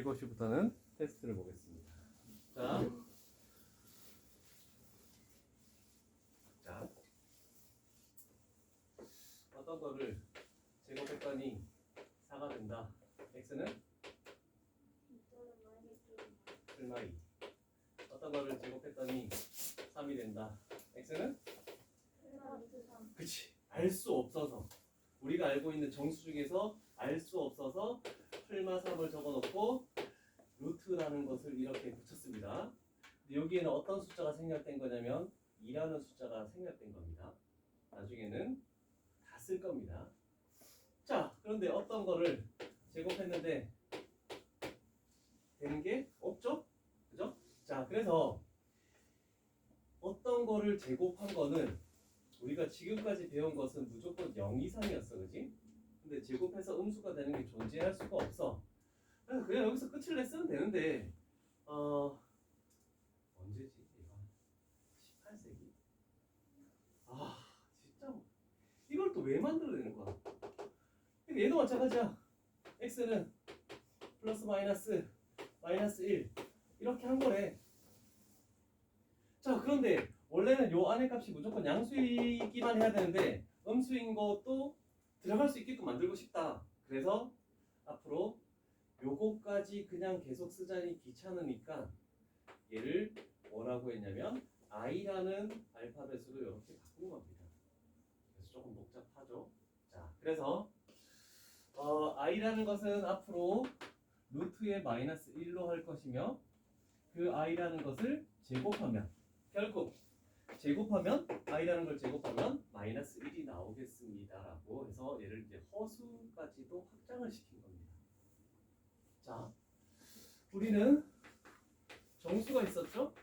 7시부터는 테스트를 보겠습니다. 자, 어떤 거를 제곱했더니 4가 된다. x는 7마이. 어떤 거를 제곱했더니 3이 된다. x는? 그치. 알 수 없어서. 우리가 알고 있는 정수 중에서 알 수 없어서 풀마 3을 적어놓고 루트라는 것을 이렇게 붙였습니다. 근데 여기에는 어떤 숫자가 생략된 거냐면 2라는 숫자가 생략된 겁니다. 나중에는 다 쓸 겁니다. 자, 그런데 어떤 거를 제곱했는데 되는 게 없죠? 그죠? 자, 그래서 어떤 거를 제곱한 거는 우리가 지금까지 배운 것은 무조건 0 이상이었어, 그지? 근데 제곱해서 음수가 되는 게 존재할 수가 없어. 그래서 그냥 여기서 끝을 냈으면 되는데, 언제지? 얘가 18세기? 아, 진짜 이걸 또 왜 만들어내는 거야? 근데 얘도 마찬가지야. x는 플러스 마이너스 1 이렇게 한 거래. 자, 그런데 원래는 요 안의 값이 무조건 양수이기만 해야 되는데 음수인 것도 들어갈 수 있게끔 만들고 싶다. 그래서 앞으로 요거까지 그냥 계속 쓰자니 귀찮으니까 얘를 뭐라고 했냐면 i라는 알파벳으로 이렇게 바꾼 겁니다. 그래서 조금 복잡하죠. 자, 그래서 i라는 것은 앞으로 루트의 마이너스 1로 할 것이며 그 i라는 것을 제곱하면 결국 제곱하면 i라는 걸 제곱하면 마이너스 1이 나오겠습니다라고 해서 얘를 이제 허수까지도 확장을 시킨 겁니다. 자, 우리는 정수가 있었죠?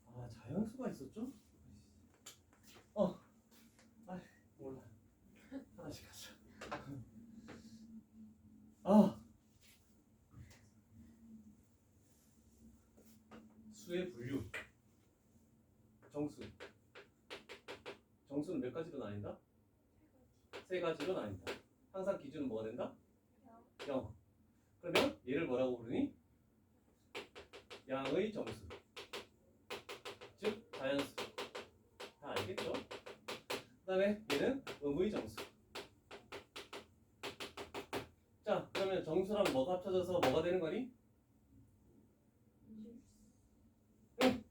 아, 자연수가 있었죠? 몰라. 하나씩 하자. 수의 분류. 정수는 몇 가지로 나뉜다? 3가지로 나뉜다. 항상 기준은 뭐가 된다? 0. 그러면 얘를 뭐라고 부르니? 양의 정수. 즉 자연수. 다 알겠죠? 그 다음에 얘는 음의 정수. 자, 그러면 정수랑 뭐가 합쳐져서 뭐가 되는 거니? 응.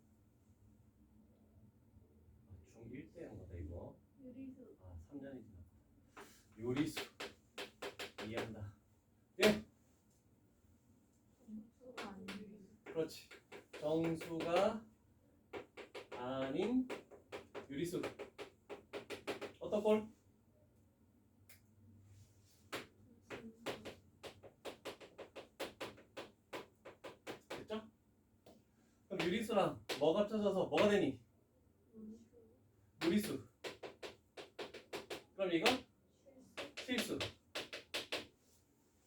중1 때 한 거다 이거. 유리수. 3년이 지났다. 요리수. 이해한다. 예. 정수가 아닌 그렇지. 정수가 아닌 유리수. 어떤 꼴? 됐죠? 그럼 유리수랑 뭐가 합쳐져서 뭐가 되니? 무리수. 그럼 이건 실수.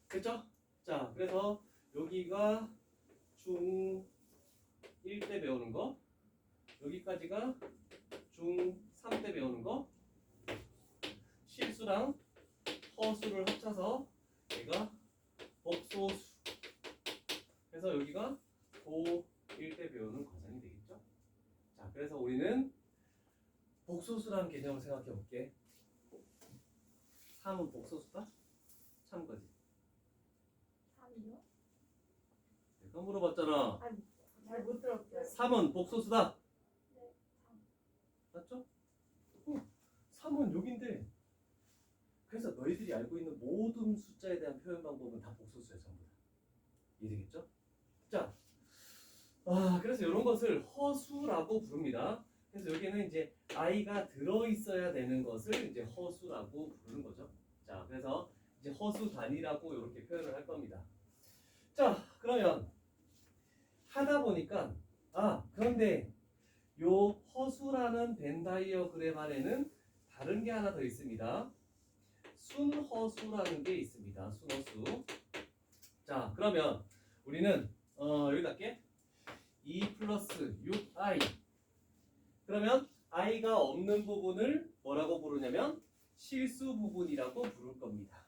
됐죠? 자, 그래서 여기가 중1 때 배우는 거, 여기까지가 중3 때 배우는 거, 실수랑 허수를 합쳐서 얘가 복소수. 그래서 여기가 고1 때 배우는 과정이 되겠죠? 자, 그래서 우리는 복소수라는 개념을 생각해 볼게. 3은 복소수다? 참 거지. 3이요? 내가 물어봤잖아. 잘 못 들었어요. 3은 복소수다. 네, 3. 맞죠? 3은 여긴데. 그래서 너희들이 알고 있는 모든 숫자에 대한 표현 방법은 다 복소수야, 전부 다. 이해되겠죠? 자, 그래서 이런 것을 허수라고 부릅니다. 그래서 여기는 이제 i가 들어 있어야 되는 것을 이제 허수라고 부르는 거죠. 자, 그래서 이제 허수 단위라고 이렇게 표현을 할 겁니다. 자, 그러면 하다 보니까 그런데 요 허수라는 벤 다이어그램 안에는 다른 게 하나 더 있습니다. 순허수라는 게 있습니다. 순허수. 자, 그러면 우리는 여기다 할게. 2 플러스 6i. 그러면 i가 없는 부분을 뭐라고 부르냐면 실수 부분이라고 부를 겁니다.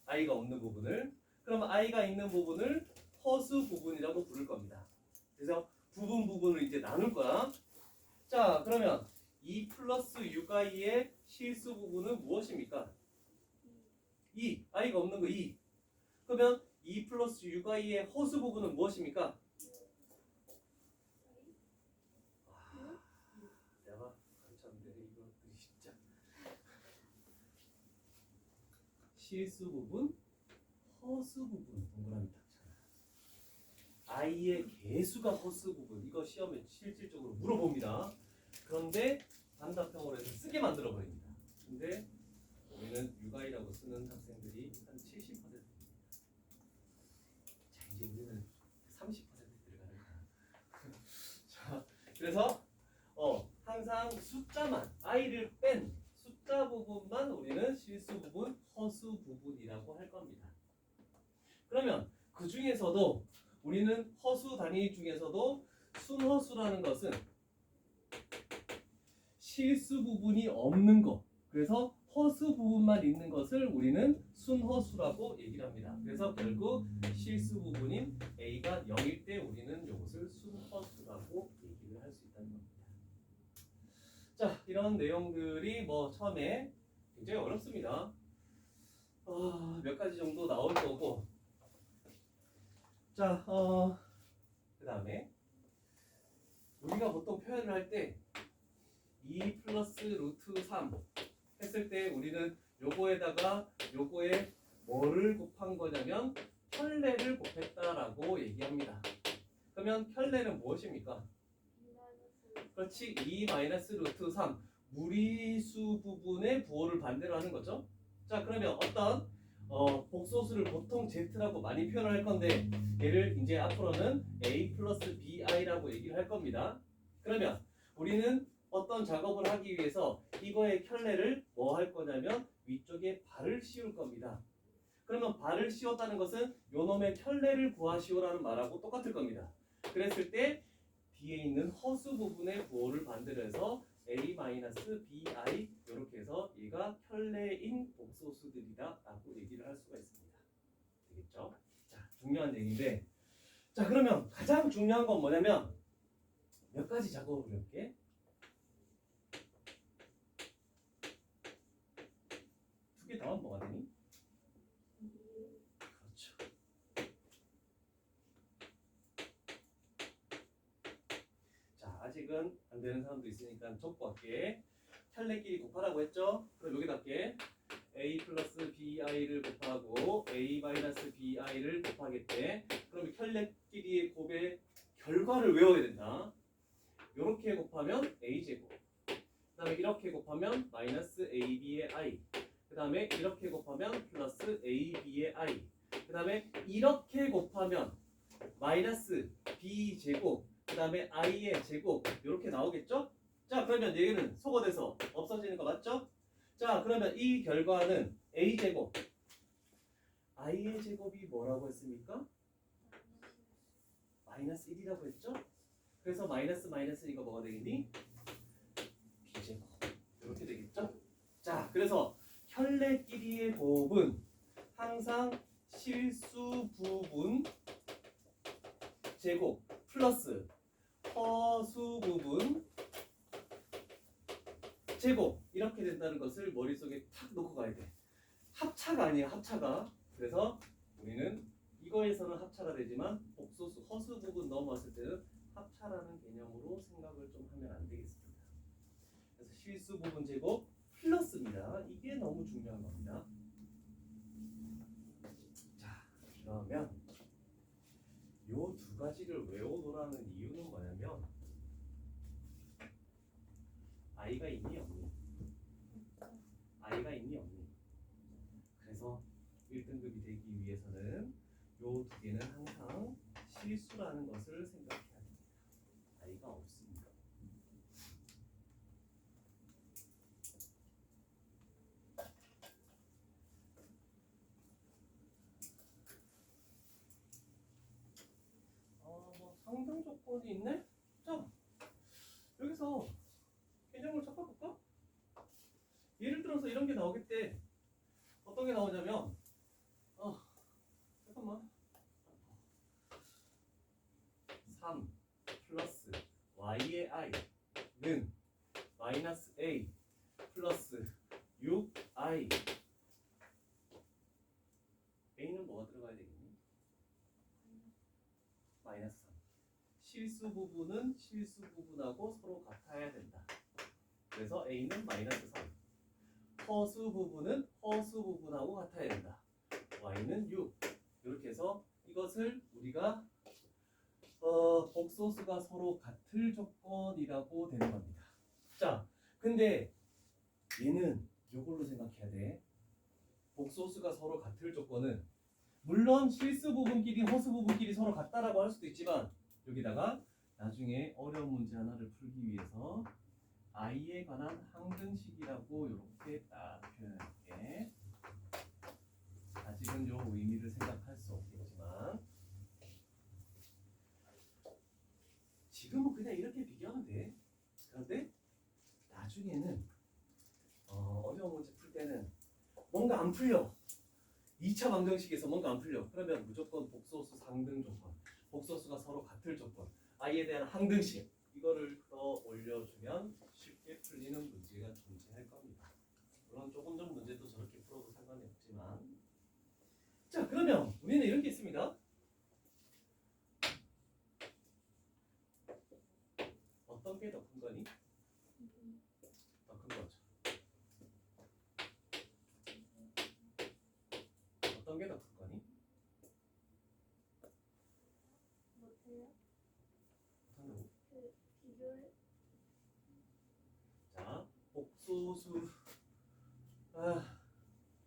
i가 없는 부분을. 그럼 i가 있는 부분을 허수 부분이라고 부를 겁니다. 그래서 부분을 이제 나눌 거야. 자, 그러면 2 플러스 6i의 실수 부분은 무엇입니까? 2. i가 없는 거 2. 그러면 2 플러스 6i의 허수 부분은 무엇입니까? 내가 가르쳤는데 이것들이 진짜 실수 부분, 허수 부분 동그라미 딱 잖아. i의 개수가 허수 부분 이거 시험에 실질적으로 물어봅니다. 그런데 단답형으로 해서 쓰게 만들어 버립니다. 근데 우리는 6i라고 쓰는 학생들이 한 70%입니다. 자, 이제 우리는 30% 들어가는 거야. 자, 그래서 항상 숫자만 i를 뺀 숫자 부분만 우리는 실수 부분, 허수 부분이라고 할 겁니다. 그러면 그 중에서도 우리는 허수 단위 중에서도 순허수라는 것은 실수 부분이 없는 거. 그래서 허수 부분만 있는 것을 우리는 순허수라고 얘기를 합니다. 그래서 결국 실수 부분인 a가 0일 때 우리는 이것을 순허수라고 얘기를 할 수 있다는 겁니다. 자, 이런 내용들이 처음에 굉장히 어렵습니다. 몇 가지 정도 나올 거고. 자, 그 다음에 우리가 보통 표현을 할 때 2 플러스 루트 3 했을 때 우리는 요거에다가 요거에 뭐를 곱한 거냐면 켤레를 곱했다라고 얘기합니다. 그러면 켤레는 무엇입니까? 그렇지, 2 마이너스 루트 3 무리수 부분의 부호를 반대로 하는 거죠. 자, 그러면 어떤 복소수를 보통 z라고 많이 표현할 건데 얘를 이제 앞으로는 a 플러스 bi라고 얘기를 할 겁니다. 그러면 우리는 어떤 작업을 하기 위해서 이거의 켤레를 뭐 할 거냐면 위쪽에 발을 씌울 겁니다. 그러면 발을 씌웠다는 것은 요놈의 켤레를 구하시오라는 말하고 똑같을 겁니다. 그랬을 때 뒤에 있는 허수 부분의 부호를 반대로 해서 a-bi 이렇게 해서 얘가 켤레인 복소수들이다 라고 얘기를 할 수가 있습니다. 되겠죠? 자, 중요한 얘기인데, 자, 그러면 가장 중요한 건 뭐냐면 몇 가지 작업을 해볼게. 두 개 더하면 뭐가 되니? 그렇죠. 자, 아직은 안 되는 사람도 있으니까 적고 할게. 켤레끼리 곱하라고 했죠? 그럼 여기다 할게. a 플러스 bi를 곱하고 a 마이너스 bi를 곱하겠대. 그럼 켤레끼리의 곱의 결과를 외워야 된다. 이렇게 곱하면 a제곱. 그 다음에 이렇게 곱하면 마이너스 ab의 i. 그 다음에 이렇게 곱하면 플러스 ab의 i. 그 다음에 이렇게 곱하면 마이너스 b제곱. 그 다음에 i의 제곱. 이렇게 나오겠죠? 자, 그러면 얘는 소거돼서 없어지는 거 맞죠? 자, 그러면 이 결과는 a제곱. i의 제곱이 뭐라고 했습니까? 마이너스 1이라고 했죠? 그래서 마이너스 이거 뭐가 되겠니? b제곱. 이렇게 되겠죠? 자, 그래서 켤레끼리의 곱은 항상 실수 부분 제곱 플러스 허수 부분 제곱 이렇게 된다는 것을 머릿속에 탁 놓고 가야 돼. 합차가 아니야, 합차가. 그래서 우리는 이거에서는 합차가 되지만 복소수 허수 부분 넘어왔을 때는 합차라는 개념으로 생각을 좀 하면 안 되겠습니다. 그래서 실수 부분 제곱 플러스입니다. 이게 너무 중요한 겁니다. 자, 그러면 요 두 가지를 외워놓으라는 이유는 뭐냐면 아이가 있니 없니? 아이가 있니 없니? 그래서 1등급이 되기 위해서는 요 두 개는 항상 실수라는 것을 생각해야 됩니다. 아이가 없습니다. 상당 조건이 있네? 자, 여기서 개념을 잡아볼까? 예를 들어서 이런 게 나오겠대. 어떤 게 나오냐면 i는 마이너스 a 플러스 6i a는 뭐가 들어가야 되겠니? 마이너스 3. 실수 부분은 실수 부분하고 서로 같아야 된다. 그래서 a는 마이너스 3. 허수 부분은 허수 부분하고 같아야 된다. y는 6. 이렇게 해서 이것을 우리가 복소수가 서로 같을 조건이라고 되는 겁니다. 자, 근데 얘는 이걸로 생각해야 돼. 복소수가 서로 같을 조건은 물론 실수 부분끼리 허수 부분끼리 서로 같다라고 할 수도 있지만 여기다가 나중에 어려운 문제 하나를 풀기 위해서 i에 관한 항등식이라고 이렇게 딱 표현할게. 아직은 요 의미를 생각할 수 없겠지만 지금은 그냥 이렇게 비교하면 돼. 그런데 나중에는 어려운 문제 풀 때는 뭔가 안 풀려. 2차 방정식에서 뭔가 안 풀려. 그러면 무조건 복소수 상등 조건, 복소수가 서로 같을 조건, i에 대한 항등식 이거를 끌어올려주면 쉽게 풀리는 문제가 존재할 겁니다. 물론 조금 전 문제도 저렇게 풀어도 상관이 없지만 자 그러면 우리는 이렇게 있습니다. 어떤 게 더 큰 거니? 더 큰 거죠. 어떤 게 더 큰 거니? 못해요? 어떤 거? 그 비교를 자, 복소수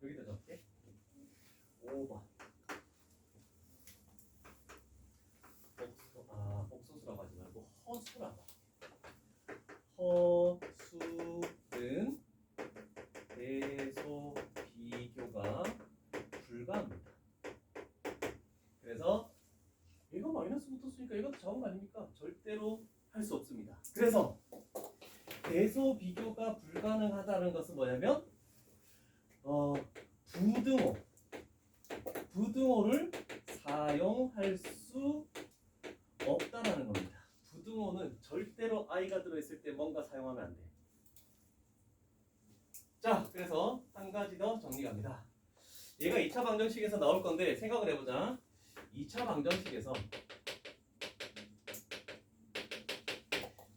여기다 적게 5번 복소수라고 하지 말고 허수라고 허수는 대소 비교가 불가합니다. 그래서 얘가 마이너스 붙었으니까 이것도 작은 거 아닙니까? 절대로 할 수 없습니다. 그래서 대소 비교가 불가능하다는 것은 뭐냐면 부등호를 사용할 수 없다라는 겁니다. 부등호는 절대로 i가 들어있을 때 뭔가 사용하면 안 돼. 자, 그래서 한 가지 더 정리합니다. 얘가 2차 방정식에서 나올 건데 생각을 해보자. 2차 방정식에서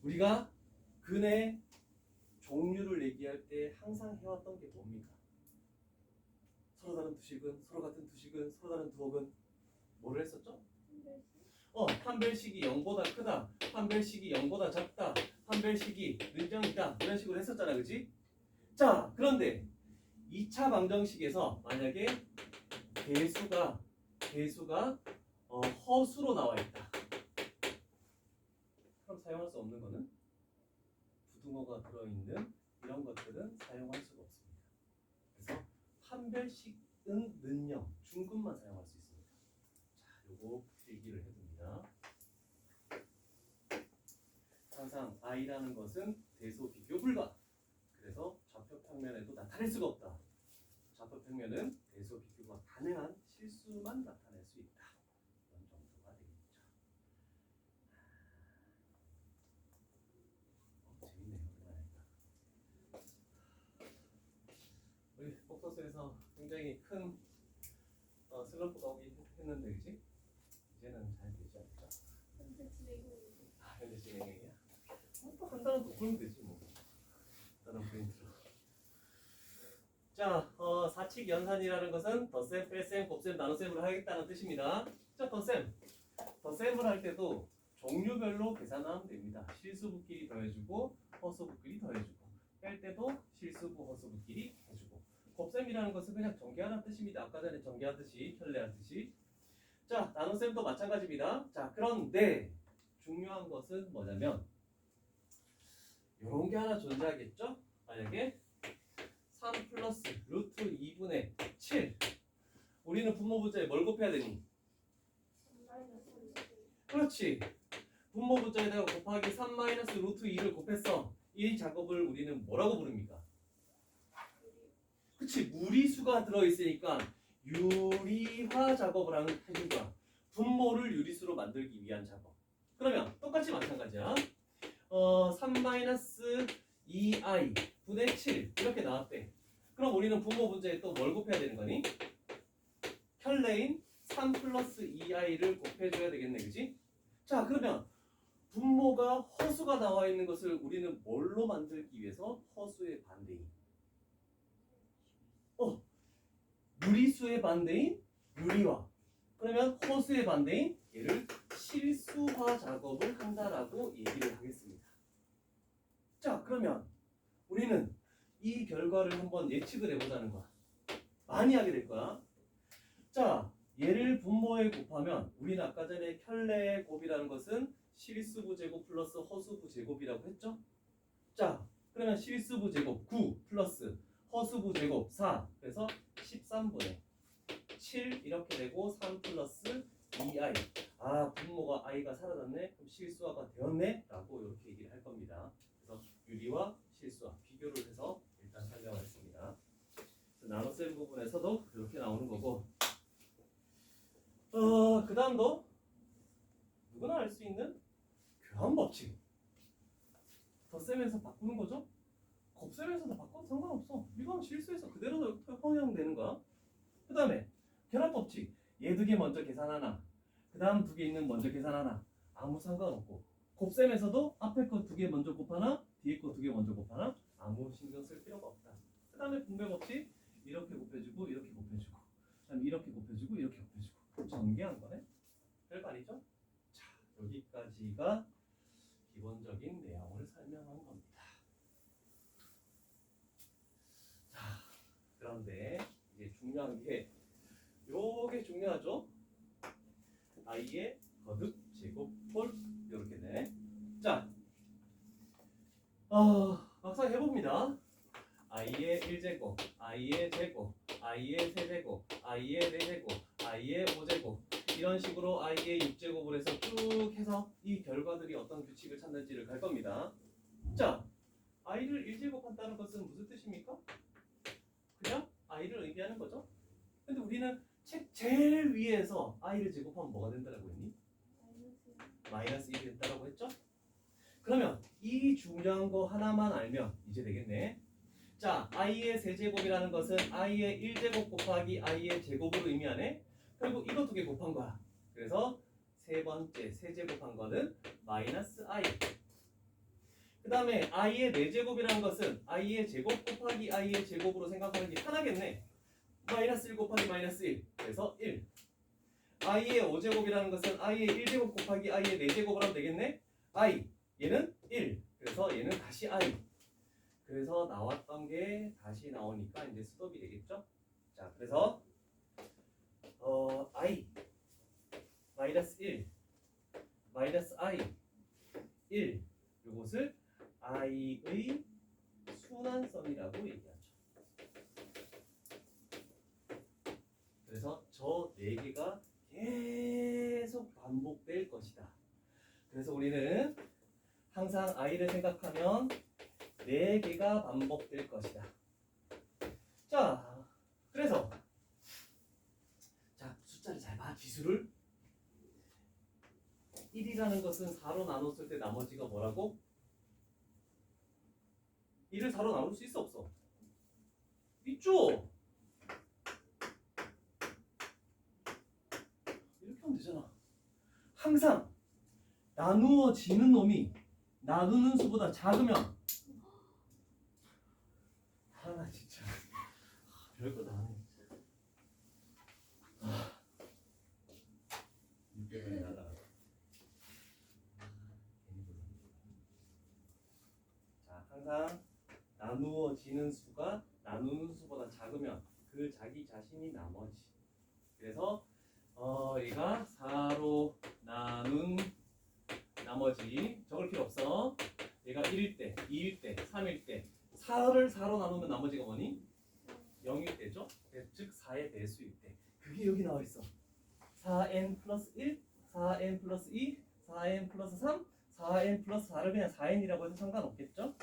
우리가 근의 종류를 얘기할 때 항상 해왔던 게 뭡니까? 서로 다른 두식은, 서로 같은 두식은, 서로 다른 두억은 뭐를 했었죠? 판별식이 0보다 크다, 판별식이 0보다 작다, 판별식이 는정이다 이런 식으로 했었잖아, 그렇지? 자, 그런데 2차 방정식에서 만약에 개수가 허수로 나와 있다. 그럼 사용할 수 없는 거는 부등호가 들어있는 이런 것들은 사용할 수가 없습니다. 그래서 판별식은 는영 중급만 사용할 수 있습니다. 자, 요거 필기를 해둡니다. 항상 i라는 것은 대소 비교 불가. 그래서 좌표 평면에도 나타낼 수가 없다. 좌표 평면은 대소 비교가 가능한 실수만 나타낼 수 있다. 이런 정도가 되겠죠. 재밌네요. 우리 복서스에서 굉장히 큰 슬럼프가 오긴 했는데, 그치? 이제는 잘 되지 않을까? 현재 진행형이고 현재 진행형이야? 또 한 단어 더 풀면 되지 뭐. 다른 프린트로. 자, 사칙 연산이라는 것은 덧셈, 뺄셈, 곱셈, 나눗셈을 하겠다는 뜻입니다. 자, 덧셈을 할 때도 종류별로 계산하면 됩니다. 실수부끼리 더해주고 허수부끼리 더해주고, 뺄 때도 실수부, 허수부끼리 해주고. 곱셈이라는 것은 그냥 전개하는 뜻입니다. 아까 전에 전개하듯이, 편례하듯이. 자, 나눗셈도 마찬가지입니다. 자, 그런데 중요한 것은 뭐냐면 이런 게 하나 존재하겠죠? 만약에 3 플러스 루트 2분의 7 우리는 분모부자에 뭘 곱해야 되니? 그렇지. 분모부자에다가 곱하기 3 마이너스 루트 2를 곱했어. 이 작업을 우리는 뭐라고 부릅니까? 그치. 무리수가 들어있으니까 유리화 작업을 해준 거야. 분모를 유리수로 만들기 위한 작업. 그러면 똑같이 마찬가지야. 3-2i 분의 7 이렇게 나왔대. 그럼 우리는 분모 문제에 또 뭘 곱해야 되는 거니? 켤레인 3 플러스 2i를 곱해줘야 되겠네, 그지? 자, 그러면 분모가 허수가 나와 있는 것을 우리는 뭘로 만들기 위해서? 허수의 반대인. 유리수의 반대인 유리화. 그러면 허수의 반대인 얘를 실수화 작업을 한다라고 얘기를 하겠습니다. 자, 그러면 우리는 이 결과를 한번 예측을 해보자는 거야. 많이 하게 될 거야. 자, 얘를 분모에 곱하면 우리는 아까 전에 켤레의 곱이라는 것은 실수부 제곱 플러스 허수부 제곱이라고 했죠? 자, 그러면 실수부 제곱 9 플러스 허수부 제곱 4. 그래서 13분의 7 이렇게 되고 3 플러스 2i. 아, 분모가 i가 사라졌네. 그럼 실수화가 되었네. 라고 이렇게 얘기를 할 겁니다. 그래서 유리와 실수화 비교를 해서 일단 설명하겠습니다. 나눗셈 부분에서도 이렇게 나오는 거고, 그 다음도 누구나 알 수 있는 교환 법칙. 덧셈에서 바꾸는 거죠? 곱셈에서도 바꿔도 상관없어. 이건 실수해서 그대로 평형되는 거야. 그 다음에 결합 법칙. 얘 두 개 먼저 계산하나, 그 다음 두 개 있는 먼저 계산하나, 아무 상관없고, 곱셈에서도 앞에 거 두 개 먼저 곱하나 뒤에 거 두 개 먼저 곱하나 아무 신경 쓸 필요가 없다. 그 다음에 분배 법칙. 이렇게 곱해주고 이렇게 곱해주고, 그 다음에 이렇게 곱해주고 이렇게 곱해주고, 전개한 거네. 별거 아니죠? 자, 여기까지가 기본적인 내용을 설명한 겁니다. 자, 그런데 이제 중요한 게 요게 중요하죠. i의 거듭 제곱 홀 이렇게네. 자, 막상 해봅니다. i의 1제곱, i의 제곱, i의 세제곱, i의 4제곱, i의 5제곱 이런 식으로 i의 6제곱을 해서 쭉 해서 이 결과들이 어떤 규칙을 찾는지를 갈 겁니다. 자, i를 1제곱한다는 것은 무슨 뜻입니까? 그냥 i를 의미하는 거죠. 근데 우리는 책 제일 위에서 i를 제곱하면 뭐가 된다고 했니? 마이너스 1이 된다고 했죠? 그러면 이 중요한 거 하나만 알면 이제 되겠네. 자, i의 세제곱이라는 것은 i의 1제곱 곱하기 i의 제곱으로 의미하네. 그리고 이거 두 개 곱한 거야. 그래서 세 번째 세제곱한 거는 마이너스 i. 그 다음에 i의 4제곱이라는 것은 i의 제곱 곱하기 i의 제곱으로 생각하는 게 편하겠네. 마이너스 1 곱하기 마이너스 1. 그래서 1. i의 5제곱이라는 것은 i의 1제곱 곱하기 i의 4제곱을 하면 되겠네. i. 얘는 1. 그래서 얘는 다시 i. 그래서 나왔던 게 다시 나오니까 이제 스톱이 되겠죠? 자, 그래서 i 마이너스 1 마이너스 i 1 이것을 i의 순환성이라고 얘기하죠. 그래서 저 4개가 계속 반복될 것이다. 그래서 우리는 항상 i를 생각하면 4개가 반복될 것이다. 자, 그래서 자, 숫자를 잘 봐. 기술을 1이라는 것은 4로 나눴을 때 나머지가 뭐라고? 1을 4로 나눌 수 있어 없어? 있죠? 이렇게 하면 되잖아. 항상 나누어지는 놈이 나누는 수보다 작으면 나 진짜 별거 다 하네. 육개월이 날아가. 자, 항상 나누어지는 수가 나누는 수보다 작으면 그 자기 자신이 나머지. 그래서 얘가 4로 나눈 나머지 적을 필요 없어. 얘가 1일 때, 2일 때, 3일 때 4를 4로 나누면 나머지가 뭐니? 0일 때죠? 즉 4의 배수일 때. 그게 여기 나와 있어. 4n 플러스 1, 4n 플러스 2, 4n 플러스 3, 4n 플러스 4를 그냥 4n이라고 해도 상관없겠죠?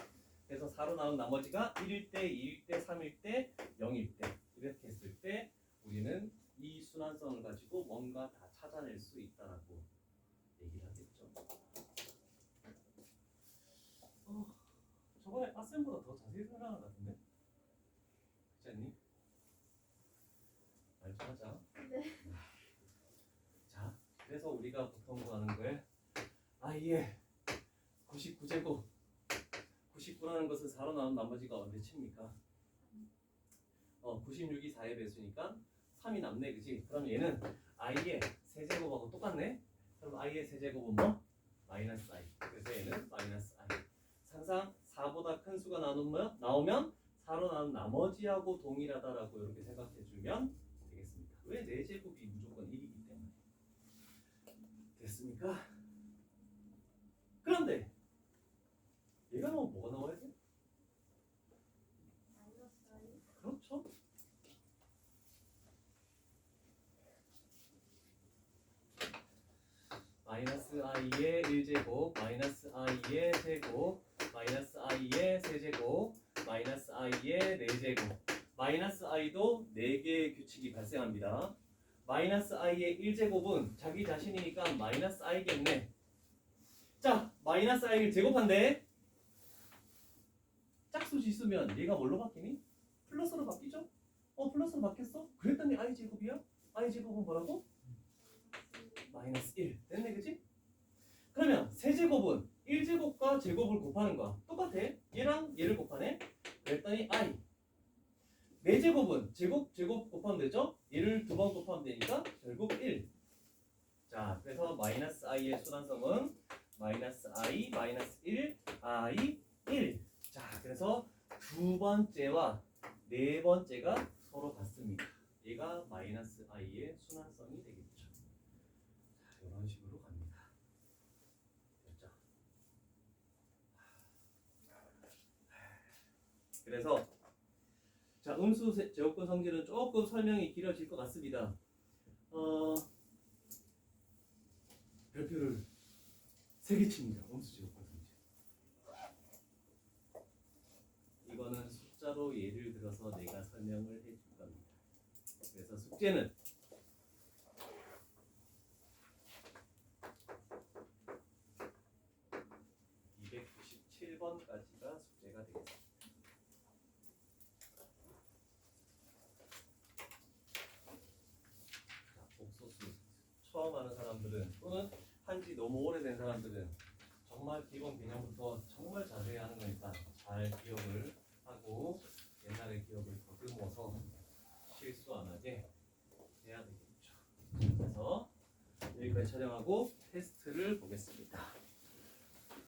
그래서 4로 나눈 나머지가 1일 때, 2일 때, 3일 때, 0일 때 이렇게 했을 때 우리는 이 순환성을 가지고 뭔가 다 찾아낼 수 있다라고 얘기를 하겠죠. 저번에 팟쌤보다 더 자세히 설명한 것 같은데? 그렇지 않니? 말 좀 하자. 네. 자, 그래서 우리가 보통 구하는 거에 i의 99제곱 99라는 것을 4로 나눈 나머지가 몇입니까? 96이 4의 배수니까 3이 남네, 그지? 그럼 얘는 i의 세제곱하고 똑같네? 그럼 i의 세제곱은 뭐? 마이너스 i. 그래서 얘는 마이너스 i. 항상 4보다 큰 수가 나오면 4로 나눈 나머지하고 동일하다라고 이렇게 생각해 주면 되겠습니다. 왜 4제곱이 무조건 1이기 때문에. 됐습니까? 그런데 얘가 나오면 뭐가 나와야 돼? 마이너스 i. 그렇죠? 마이너스 i의 1제곱, 마이너스 i의 제곱, 마이너스 i의 세제곱, 마이너스 i의 4제곱. 마이너스 i도 4개의 규칙이 발생합니다. 마이너스 i의 1제곱은 자기 자신이니까 마이너스 i겠네. 자, 마이너스 i를 제곱한대. 짝수지 있으면 얘가 뭘로 바뀌니? 플러스로 바뀌죠? 플러스로 바뀌었어? 그랬더니 i 제곱이야? i 제곱은 뭐라고? 마이너스 1 됐네, 그치? 그러면 세제곱은 1제곱과 제곱을 곱하는 거야. 똑같아. 얘랑 얘를 곱하네. 그랬더니 i. 4제곱은 제곱 곱하면 되죠? 얘를 2번 곱하면 되니까 결국 1. 자, 그래서 마이너스 i의 순환성은 마이너스 i, 마이너스 1, i, 1. 자, 그래서 두 번째와 네 번째가 서로 같습니다. 얘가 마이너스 i의 순환성이 되겠죠. 자, 이런 식으로 갑니다. 됐죠? 그래서 자, 음수 제곱근 성질은 조금 설명이 길어질 것 같습니다. 별표를 3개 칩니다. 음수 제곱근 성질. 이거는 숫자로 예를 들어서 내가 설명을 해줄 겁니다. 그래서 숙제는 297번까지가 숙제가 되겠습니다. 자, 복소수 처음 하는 사람들은 또는 한지 너무 오래된 사람들은 정말 기본 개념부터 정말 자세히 하는 거니까 잘 기억을 하고 옛날의 기억을 더듬어서 실수 안 하게 해야 되겠죠. 그래서 여기까지 촬영하고 테스트를 보겠습니다.